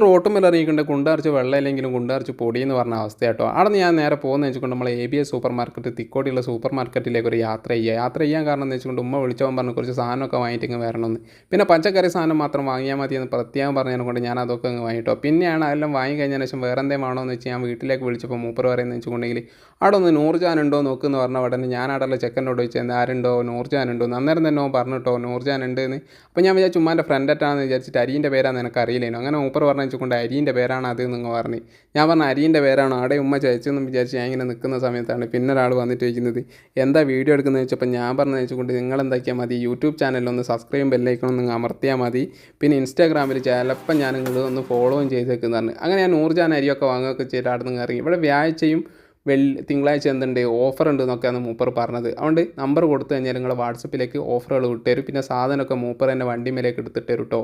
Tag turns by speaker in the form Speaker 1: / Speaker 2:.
Speaker 1: ഇപ്പോൾ റോട്ടുമ്മൽ ഇറങ്ങിയിട്ടുണ്ട് കുണ്ടറിച്ച് വെള്ളം ഇല്ലെങ്കിലും കുണ്ടറിച്ച് പൊടി എന്ന് പറഞ്ഞ അവസ്ഥ കേട്ടോ. അവിടെ നിന്ന് ഞാൻ നേരെ പോകുന്നത് വെച്ചുകൊണ്ട് നമ്മൾ ABS സൂപ്പർ മാർക്കറ്റ് തിക്കോടിയുള്ള സൂപ്പർ മാർക്കറ്റിലേക്ക് ഒരു യാത്ര ചെയ്യാൻ കാരണം എന്ന് വെച്ചുകൊണ്ട് ഉമ്മ വിളിച്ചവൻ പറഞ്ഞു കുറച്ച് സാധനമൊക്കെ വാങ്ങിയിട്ട് ഇങ്ങ് വരണമെന്ന്. പിന്നെ പച്ചക്കറി സാധനം മാത്രം വാങ്ങിയാൽ മതി എന്ന് പ്രത്യേകം പറഞ്ഞതിനെ കൊണ്ട് ഞാൻ അതൊക്കെ അങ്ങ് വാങ്ങിട്ടോ. പിന്നെയാണ് അതെല്ലാം വാങ്ങി കഴിഞ്ഞതിന് ശേഷം വേറെ എന്തേലും വേണമെന്ന് വെച്ച് ഞാൻ വീട്ടിലേക്ക് വിളിച്ചപ്പോൾ മൂപ്പർ പറയുന്നത് വെച്ചുകൊണ്ടെങ്കിൽ അവിടെ ഒന്ന് നൂർജാൻ ഉണ്ടോ നോക്കുമെന്ന് പറഞ്ഞ ഉടനെ ഞാൻ അവിടെയുള്ള ചെക്കനോട് ചോദിച്ചത് ആരുണ്ടോ നൂർജാൻ ഉണ്ടോ അന്നേരം തന്നെ പറഞ്ഞിട്ടോ നൂർജാൻ ഉണ്ട് എന്ന്. അപ്പോൾ ഞാൻ വിചാരിച്ചു ഉമ്മാൻ്റെ ഫ്രണ്ട് ആയിട്ടാണെന്ന് വിചാരിച്ചിട്ട് അരീൻ്റെ പേരാണെന്ന് എനിക്ക് അറിയില്ലേനോ. അങ്ങനെ മൂപ്പർ പറഞ്ഞു വെച്ചുകൊണ്ട് അരീൻ്റെ പേരാണ് അത് നിങ്ങൾ പറഞ്ഞ്. ഞാൻ പറഞ്ഞു അരീൻ്റെ പേരാണോ അവിടെ ഉമ്മ ചോദിച്ചെന്ന് വിചാരിച്ച് ഞാൻ ഇങ്ങനെ നിൽക്കുന്ന സമയത്താണ് പിന്നെ ഒരാൾ വന്നിട്ട് ചോദിക്കുന്നത് എന്താ വീഡിയോ എടുക്കുന്നത് വെച്ചപ്പോൾ ഞാൻ പറഞ്ഞു വെച്ചുകൊണ്ട് നിങ്ങൾ എന്താക്കിയാൽ മതി യൂട്യൂബ് ചാനലിലൊന്ന് സബ്സ്ക്രൈബ് ബെല്ലൈക്കണം നിങ്ങൾ അമർത്തിയാൽ മതി. പിന്നെ ഇൻസ്റ്റാഗ്രാമിൽ ചിലപ്പോൾ ഞാൻ നിങ്ങൾ ഒന്ന് ഫോളോയും ചെയ്തേക്കുന്നതാണ്. അങ്ങനെ ഞാൻ നൂർജാൻ അരിയൊക്കെ വാങ്ങുകയൊക്കെ ചെയ്തിട്ട് അവിടെ നിന്ന് ഇറങ്ങി. ഇവിടെ വ്യാഴ്ചയും തിങ്കളാഴ്ച എന്തുണ്ട് ഓഫർ ഉണ്ട് എന്നൊക്കെയാണ് മൂപ്പർ പറഞ്ഞത്. അതുകൊണ്ട് നമ്പർ കൊടുത്തു കഴിഞ്ഞാൽ നിങ്ങളുടെ വാട്സപ്പിലേക്ക് ഓഫറുകൾ വിട്ടുതരും. പിന്നെ സാധനമൊക്കെ മൂപ്പർ തന്നെ വണ്ടി മേലേക്ക് എടുത്തിട്ട് തരും കേട്ടോ.